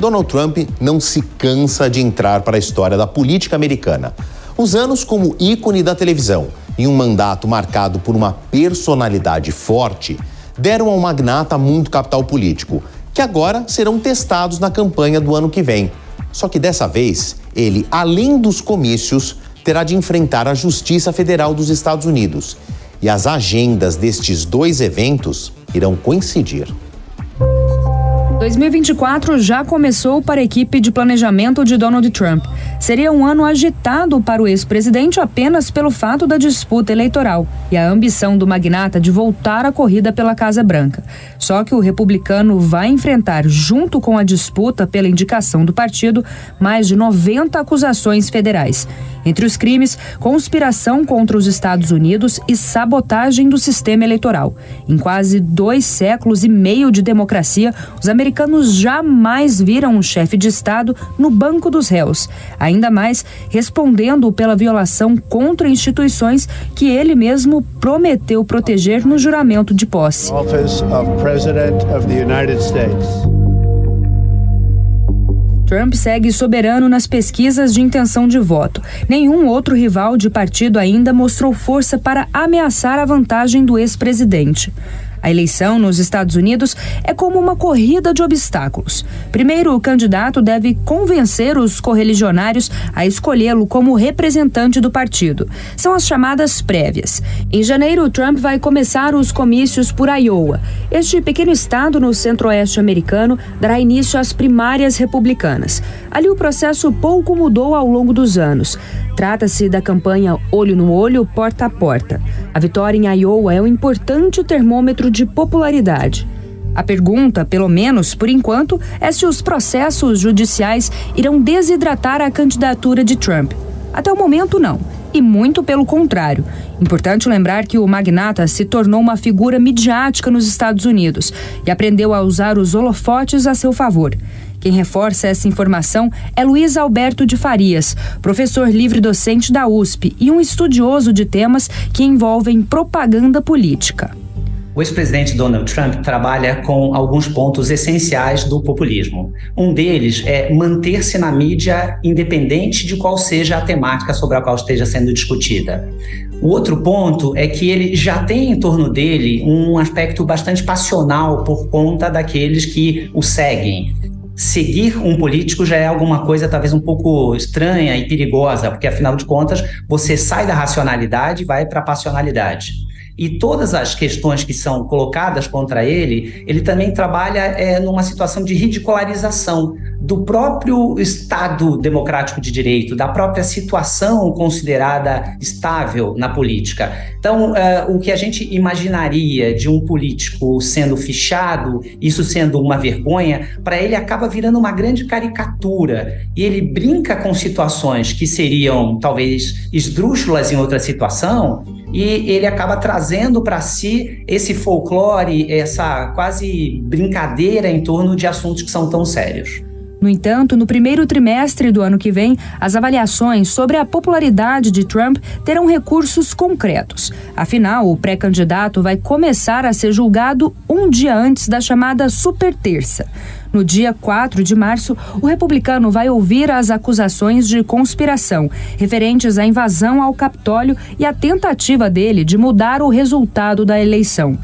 Donald Trump não se cansa de entrar para a história da política americana. Os anos como ícone da televisão e um mandato marcado por uma personalidade forte deram ao magnata muito capital político, que agora serão testados na campanha do ano que vem. Só que dessa vez, ele, além dos comícios, terá de enfrentar a Justiça Federal dos Estados Unidos. E as agendas destes dois eventos irão coincidir. 2024 já começou para a equipe de planejamento de Donald Trump. Seria um ano agitado para o ex-presidente apenas pelo fato da disputa eleitoral e a ambição do magnata de voltar à corrida pela Casa Branca. Só que o republicano vai enfrentar, junto com a disputa pela indicação do partido, mais de 90 acusações federais. Entre os crimes, conspiração contra os Estados Unidos e sabotagem do sistema eleitoral. Em quase 2 séculos e meio de democracia, os americanos jamais viram um chefe de Estado no banco dos réus, ainda mais respondendo pela violação contra instituições que ele mesmo prometeu proteger no juramento de posse. Trump segue soberano nas pesquisas de intenção de voto. Nenhum outro rival de partido ainda mostrou força para ameaçar a vantagem do ex-presidente. A eleição nos Estados Unidos é como uma corrida de obstáculos. Primeiro, o candidato deve convencer os correligionários a escolhê-lo como representante do partido. São as chamadas prévias. Em janeiro, Trump vai começar os comícios por Iowa. Este pequeno estado no centro-oeste americano dará início às primárias republicanas. Ali o processo pouco mudou ao longo dos anos. Trata-se da campanha olho no olho, porta a porta. A vitória em Iowa é um importante termômetro de popularidade. A pergunta, pelo menos por enquanto, é se os processos judiciais irão desidratar a candidatura de Trump. Até o momento, não. E muito pelo contrário. Importante lembrar que o magnata se tornou uma figura midiática nos Estados Unidos e aprendeu a usar os holofotes a seu favor. Quem reforça essa informação é Luiz Alberto de Farias, professor livre-docente da USP e um estudioso de temas que envolvem propaganda política. O ex-presidente Donald Trump trabalha com alguns pontos essenciais do populismo. Um deles é manter-se na mídia independente de qual seja a temática sobre a qual esteja sendo discutida. O outro ponto é que ele já tem em torno dele um aspecto bastante passional por conta daqueles que o seguem. Seguir um político já é alguma coisa talvez um pouco estranha e perigosa, porque afinal de contas você sai da racionalidade e vai para a passionalidade. E todas as questões que são colocadas contra ele também trabalha numa situação de ridicularização do próprio Estado democrático de direito, da própria situação considerada estável na política. Então, o que a gente imaginaria de um político sendo fichado, isso sendo uma vergonha, para ele acaba virando uma grande caricatura. E ele brinca com situações que seriam talvez esdrúxulas em outra situação, e ele acaba trazendo para si esse folclore, essa quase brincadeira em torno de assuntos que são tão sérios. No entanto, no primeiro trimestre do ano que vem, as avaliações sobre a popularidade de Trump terão recursos concretos. Afinal, o pré-candidato vai começar a ser julgado um dia antes da chamada Super Terça. No dia 4 de março, o republicano vai ouvir as acusações de conspiração referentes à invasão ao Capitólio e à tentativa dele de mudar o resultado da eleição.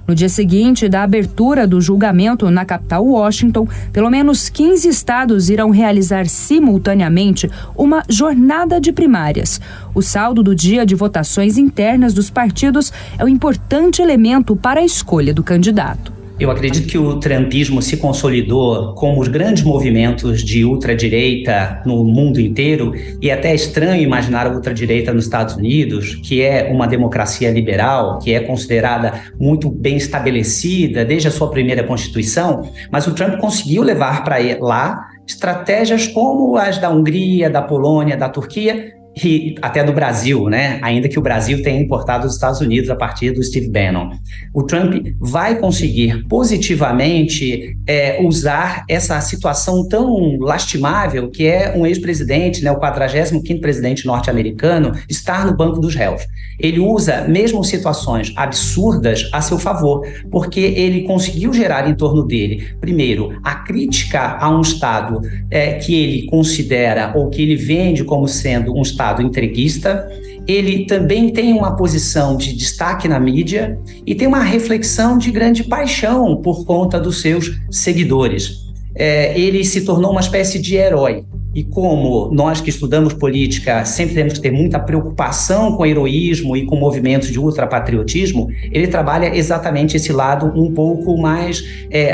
No dia seguinte da abertura do julgamento na capital Washington, pelo menos 15 estados irão realizar simultaneamente uma jornada de primárias. O saldo do dia de votações internas dos partidos é um importante elemento para a escolha do candidato. Eu acredito que o trumpismo se consolidou como os grandes movimentos de ultradireita no mundo inteiro, e é até estranho imaginar a ultradireita nos Estados Unidos, que é uma democracia liberal, que é considerada muito bem estabelecida desde a sua primeira Constituição, mas o Trump conseguiu levar para lá estratégias como as da Hungria, da Polônia, da Turquia, e até do Brasil, né? Ainda que o Brasil tenha importado dos Estados Unidos a partir do Steve Bannon. O Trump vai conseguir positivamente usar essa situação tão lastimável que é um ex-presidente, né, o 45º presidente norte-americano, estar no banco dos réus. Ele usa mesmo situações absurdas a seu favor, porque ele conseguiu gerar em torno dele, primeiro, a crítica a um Estado que ele considera ou que ele vende como sendo um Estado entreguista. Ele também tem uma posição de destaque na mídia e tem uma reflexão de grande paixão por conta dos seus seguidores. Ele se tornou uma espécie de herói. E como nós que estudamos política sempre temos que ter muita preocupação com heroísmo e com movimentos de ultrapatriotismo, ele trabalha exatamente esse lado um pouco mais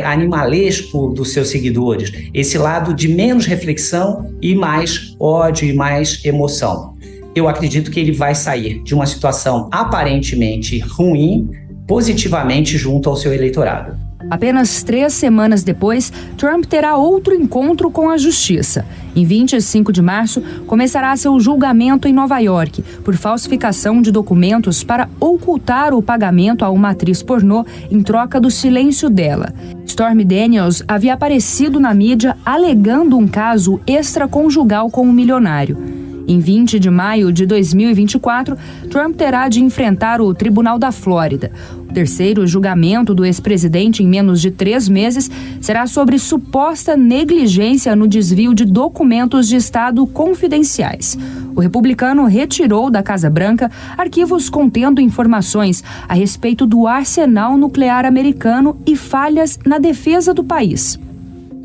animalesco dos seus seguidores, esse lado de menos reflexão e mais ódio e mais emoção. Eu acredito que ele vai sair de uma situação aparentemente ruim, positivamente junto ao seu eleitorado. Apenas 3 semanas depois, Trump terá outro encontro com a justiça. Em 25 de março, começará seu julgamento em Nova York por falsificação de documentos para ocultar o pagamento a uma atriz pornô em troca do silêncio dela. Stormy Daniels havia aparecido na mídia alegando um caso extraconjugal com um milionário. Em 20 de maio de 2024, Trump terá de enfrentar o Tribunal da Flórida. O terceiro julgamento do ex-presidente em menos de 3 meses será sobre suposta negligência no desvio de documentos de Estado confidenciais. O republicano retirou da Casa Branca arquivos contendo informações a respeito do arsenal nuclear americano e falhas na defesa do país.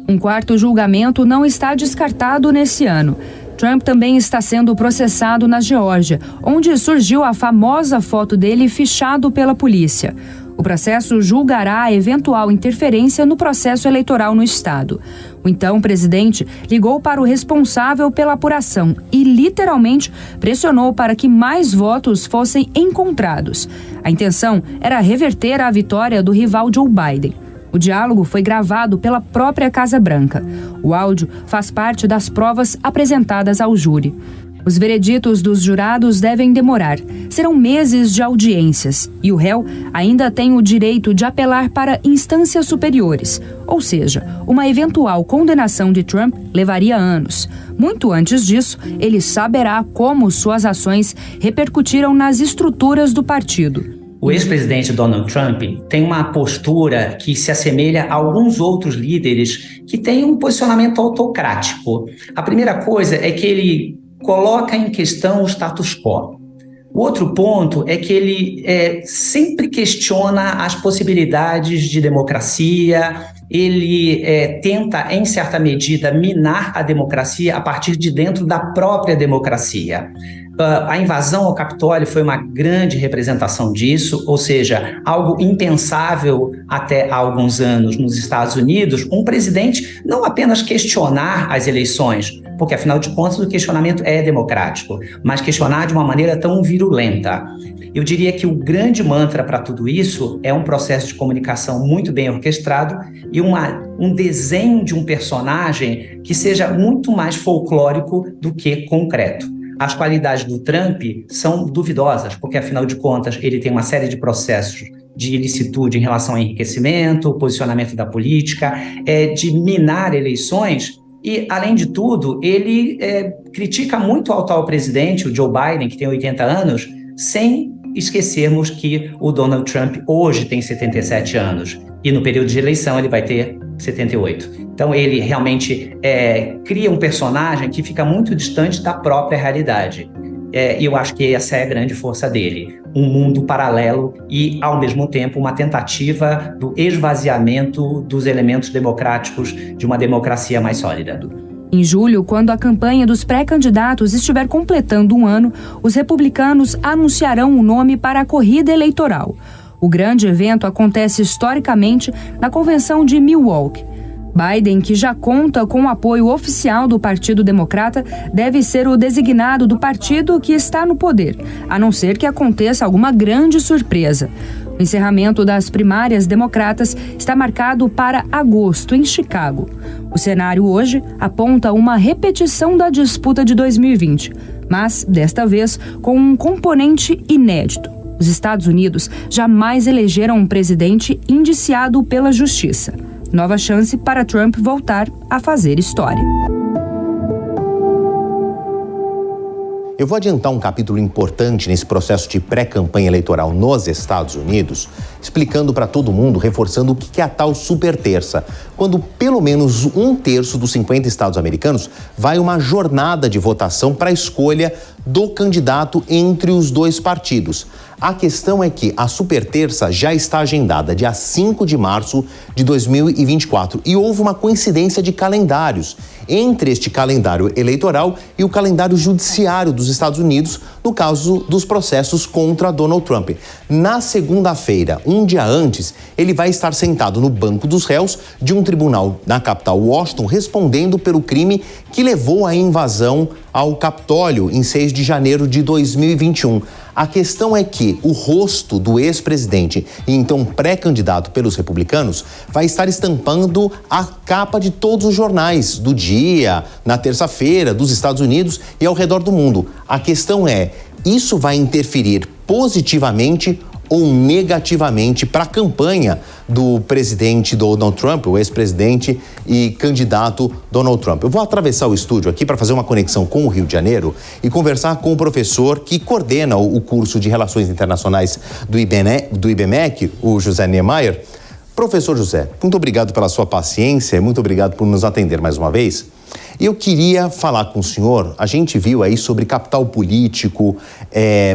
Um quarto julgamento não está descartado nesse ano. Trump também está sendo processado na Geórgia, onde surgiu a famosa foto dele fichado pela polícia. O processo julgará a eventual interferência no processo eleitoral no estado. O então presidente ligou para o responsável pela apuração e literalmente pressionou para que mais votos fossem encontrados. A intenção era reverter a vitória do rival Joe Biden. O diálogo foi gravado pela própria Casa Branca. O áudio faz parte das provas apresentadas ao júri. Os vereditos dos jurados devem demorar. Serão meses de audiências e o réu ainda tem o direito de apelar para instâncias superiores. Ou seja, uma eventual condenação de Trump levaria anos. Muito antes disso, ele saberá como suas ações repercutiram nas estruturas do partido. O ex-presidente Donald Trump tem uma postura que se assemelha a alguns outros líderes que têm um posicionamento autocrático. A primeira coisa é que ele coloca em questão o status quo. O outro ponto é que ele sempre questiona as possibilidades de democracia, ele tenta, em certa medida, minar a democracia a partir de dentro da própria democracia. A invasão ao Capitólio foi uma grande representação disso, ou seja, algo impensável até há alguns anos nos Estados Unidos, um presidente não apenas questionar as eleições, porque afinal de contas o questionamento é democrático, mas questionar de uma maneira tão virulenta. Eu diria que o grande mantra para tudo isso é um processo de comunicação muito bem orquestrado e um desenho de um personagem que seja muito mais folclórico do que concreto. As qualidades do Trump são duvidosas, porque, afinal de contas, ele tem uma série de processos de ilicitude em relação ao enriquecimento, posicionamento da política, de minar eleições e, além de tudo, ele critica muito o atual presidente, o Joe Biden, que tem 80 anos, sem esquecermos que o Donald Trump hoje tem 77 anos e no período de eleição ele vai ter 78. Então ele realmente cria um personagem que fica muito distante da própria realidade. E eu acho que essa é a grande força dele. Um mundo paralelo e, ao mesmo tempo, uma tentativa do esvaziamento dos elementos democráticos de uma democracia mais sólida. Em julho, quando a campanha dos pré-candidatos estiver completando 1 ano, os republicanos anunciarão o nome para a corrida eleitoral. O grande evento acontece historicamente na Convenção de Milwaukee. Biden, que já conta com o apoio oficial do Partido Democrata, deve ser o designado do partido que está no poder, a não ser que aconteça alguma grande surpresa. O encerramento das primárias democratas está marcado para agosto, em Chicago. O cenário hoje aponta uma repetição da disputa de 2020, mas, desta vez, com um componente inédito. Os Estados Unidos jamais elegeram um presidente indiciado pela justiça. Nova chance para Trump voltar a fazer história. Eu vou adiantar um capítulo importante nesse processo de pré-campanha eleitoral nos Estados Unidos, explicando para todo mundo, reforçando o que é a tal super terça, quando pelo menos 1/3 dos 50 estados americanos vai uma jornada de votação para a escolha do candidato entre os dois partidos. A questão é que a super terça já está agendada dia 5 de março de 2024 e houve uma coincidência de calendários entre este calendário eleitoral e o calendário judiciário dos Estados Unidos, no caso dos processos contra Donald Trump. Na segunda-feira, um dia antes, ele vai estar sentado no banco dos réus de um tribunal na capital Washington, respondendo pelo crime que levou à invasão ao Capitólio em 6 de janeiro de 2021. A questão é que o rosto do ex-presidente e então pré-candidato pelos republicanos vai estar estampando a capa de todos os jornais do dia, na terça-feira, dos Estados Unidos e ao redor do mundo. A questão é, isso vai interferir positivamente ou negativamente para a campanha do presidente Donald Trump, o ex-presidente e candidato Donald Trump? Eu vou atravessar o estúdio aqui para fazer uma conexão com o Rio de Janeiro e conversar com o professor que coordena o curso de Relações Internacionais do IBMEC, o José Niemeyer. Professor José, muito obrigado pela sua paciência, muito obrigado por nos atender mais uma vez. Eu queria falar com o senhor, a gente viu aí sobre capital político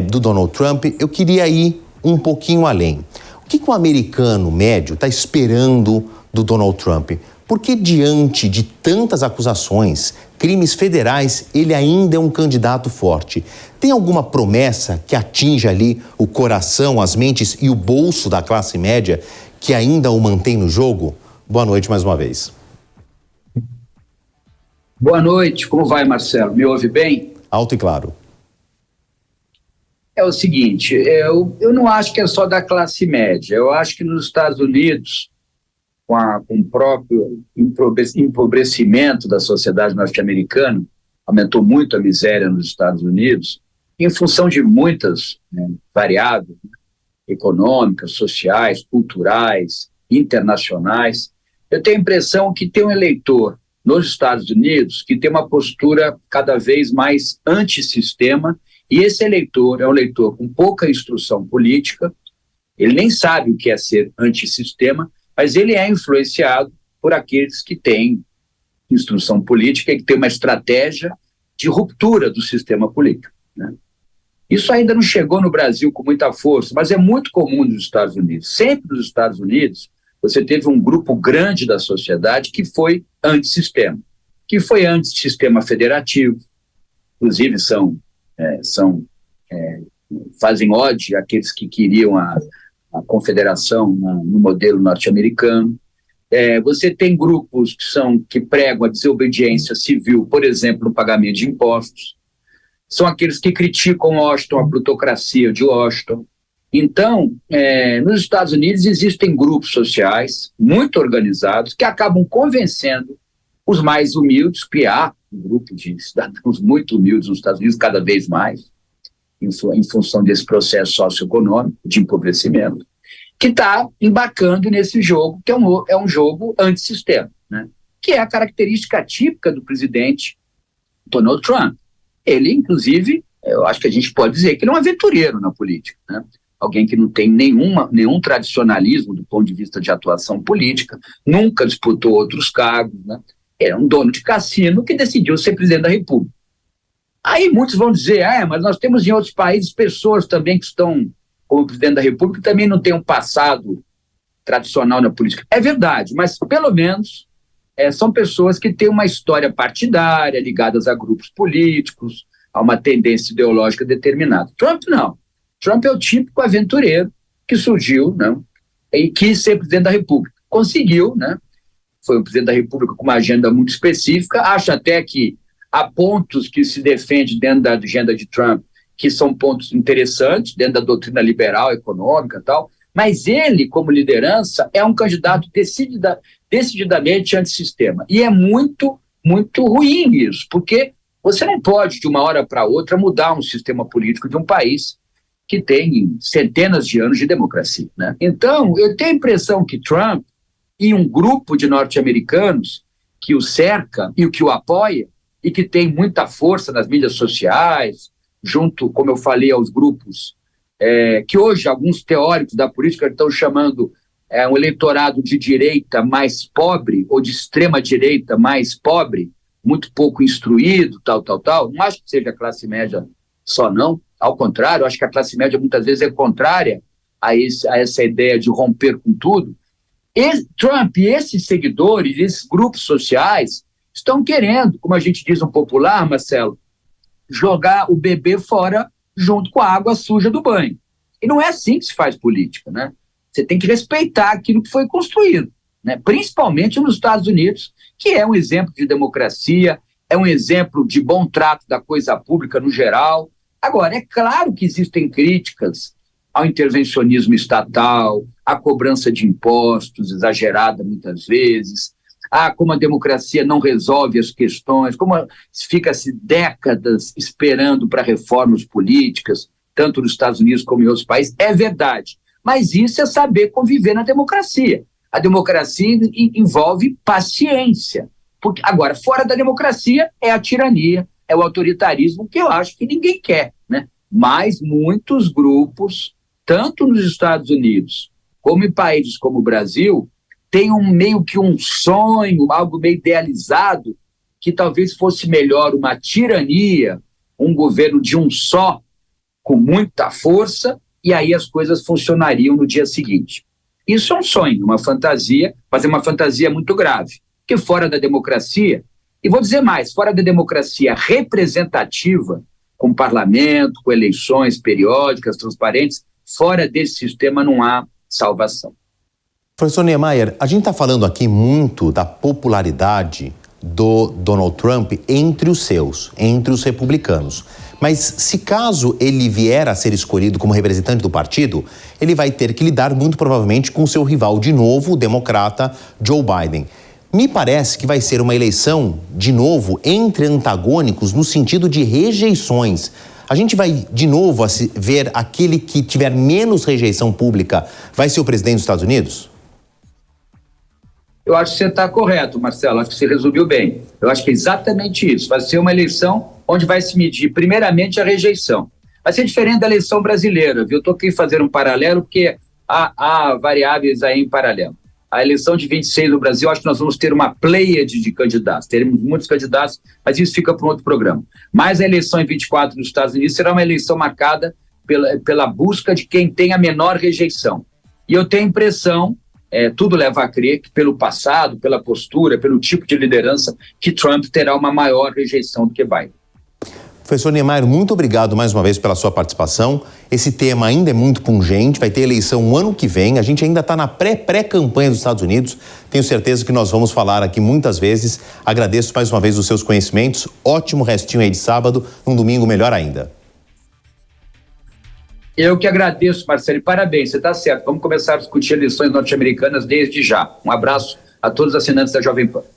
do Donald Trump, eu queria ir um pouquinho além. O que o americano médio está esperando do Donald Trump? Porque diante de tantas acusações, crimes federais, ele ainda é um candidato forte. Tem alguma promessa que atinja ali o coração, as mentes e o bolso da classe média que ainda o mantém no jogo? Boa noite mais uma vez. Boa noite, como vai, Marcelo? Me ouve bem? Alto e claro. É o seguinte, eu não acho que é só da classe média. Eu acho que nos Estados Unidos, com o próprio empobrecimento da sociedade norte-americana, aumentou muito a miséria nos Estados Unidos, em função de muitas variáveis econômicas, sociais, culturais, internacionais. Eu tenho a impressão que tem um eleitor nos Estados Unidos que tem uma postura cada vez mais antissistema. E esse eleitor é um eleitor com pouca instrução política, ele nem sabe o que é ser antissistema, mas ele é influenciado por aqueles que têm instrução política e que têm uma estratégia de ruptura do sistema político, né? Isso ainda não chegou no Brasil com muita força, mas é muito comum nos Estados Unidos. Sempre nos Estados Unidos, você teve um grupo grande da sociedade que foi antissistema, que foi antissistema federativo, inclusive fazem ode àqueles que queriam a confederação no modelo norte-americano. Você tem grupos que pregam a desobediência civil, por exemplo, no pagamento de impostos. São aqueles que criticam Washington, a plutocracia de Washington. Então, nos Estados Unidos existem grupos sociais muito organizados que acabam convencendo os mais humildes, que há um grupo de cidadãos muito humildes nos Estados Unidos, cada vez mais, em função desse processo socioeconômico de empobrecimento, que está embarcando nesse jogo, que é um jogo antissistema, né? Que é a característica típica do presidente Donald Trump. Ele, inclusive, eu acho que a gente pode dizer que ele é um aventureiro na política, né? Alguém que não tem nenhum tradicionalismo do ponto de vista de atuação política, nunca disputou outros cargos, né? É um dono de cassino que decidiu ser presidente da República. Aí muitos vão dizer, mas nós temos em outros países pessoas também que estão como presidente da República, que também não têm um passado tradicional na política. É verdade, mas pelo menos são pessoas que têm uma história partidária, ligadas a grupos políticos, a uma tendência ideológica determinada. Trump não. Trump é o típico aventureiro que surgiu, né, e quis ser presidente da República. Conseguiu, né? Foi o presidente da República com uma agenda muito específica. Acho até que há pontos que se defende dentro da agenda de Trump que são pontos interessantes, dentro da doutrina liberal, econômica e tal, mas ele, como liderança, é um candidato decididamente antissistema. E é muito, muito ruim isso, porque Você não pode, de uma hora para outra, mudar um sistema político de um país que tem centenas de anos de democracia, né? Então, eu tenho a impressão que Trump e um grupo de norte-americanos que o cerca e o que o apoia, e que tem muita força nas mídias sociais, junto, como eu falei, aos grupos que hoje alguns teóricos da política estão chamando um eleitorado de direita mais pobre, ou de extrema direita mais pobre, muito pouco instruído, tal. Não acho que seja a classe média só, não. Ao contrário, acho que a classe média muitas vezes é contrária a essa ideia de romper com tudo. Trump e esses seguidores, esses grupos sociais, estão querendo, como a gente diz no popular, Marcelo, jogar o bebê fora junto com a água suja do banho. E não é assim que se faz política, né? Você tem que respeitar aquilo que foi construído, né? Principalmente nos Estados Unidos, que é um exemplo de democracia, é um exemplo de bom trato da coisa pública no geral. Agora, é claro que existem críticas ao intervencionismo estatal, à cobrança de impostos exagerada muitas vezes, como a democracia não resolve as questões, como fica-se décadas esperando para reformas políticas, tanto nos Estados Unidos como em outros países. É verdade, mas isso é saber conviver na democracia. A democracia envolve paciência. Porque, agora, fora da democracia é a tirania, é o autoritarismo, que eu acho que ninguém quer, né? Mas muitos grupos, tanto nos Estados Unidos como em países como o Brasil, tem meio que um sonho, algo meio idealizado, que talvez fosse melhor uma tirania, um governo de um só, com muita força, e aí as coisas funcionariam no dia seguinte. Isso é um sonho, uma fantasia, mas é uma fantasia muito grave, porque fora da democracia, e vou dizer mais, fora da democracia representativa, com parlamento, com eleições periódicas, transparentes, fora desse sistema não há salvação. Professor Niemeyer, a gente está falando aqui muito da popularidade do Donald Trump entre os seus, entre os republicanos. Mas se caso ele vier a ser escolhido como representante do partido, ele vai ter que lidar muito provavelmente com seu rival de novo, o democrata Joe Biden. Me parece que vai ser uma eleição, de novo, entre antagônicos no sentido de rejeições. A gente vai, de novo, ver aquele que tiver menos rejeição pública vai ser o presidente dos Estados Unidos? Eu acho que você está correto, Marcelo, acho que você resumiu bem. Eu acho que é exatamente isso. Vai ser uma eleição onde vai se medir, primeiramente, a rejeição. Vai ser diferente da eleição brasileira, viu? Estou aqui fazendo um paralelo, porque há variáveis aí em paralelo. A eleição de 26 no Brasil, acho que nós vamos ter uma pleiade de candidatos. Teremos muitos candidatos, mas isso fica para um outro programa. Mas a eleição em 24 nos Estados Unidos será uma eleição marcada pela busca de quem tem a menor rejeição. E eu tenho a impressão, tudo leva a crer que pelo passado, pela postura, pelo tipo de liderança, que Trump terá uma maior rejeição do que Biden. Professor Niemeyer, muito obrigado mais uma vez pela sua participação. Esse tema ainda é muito pungente, vai ter eleição no ano que vem, a gente ainda está na pré-campanha dos Estados Unidos. Tenho certeza que nós vamos falar aqui muitas vezes. Agradeço mais uma vez os seus conhecimentos. Ótimo restinho aí de sábado, um domingo melhor ainda. Eu que agradeço, Marcelo, e parabéns, você está certo. Vamos começar a discutir eleições norte-americanas desde já. Um abraço a todos os assinantes da Jovem Pan.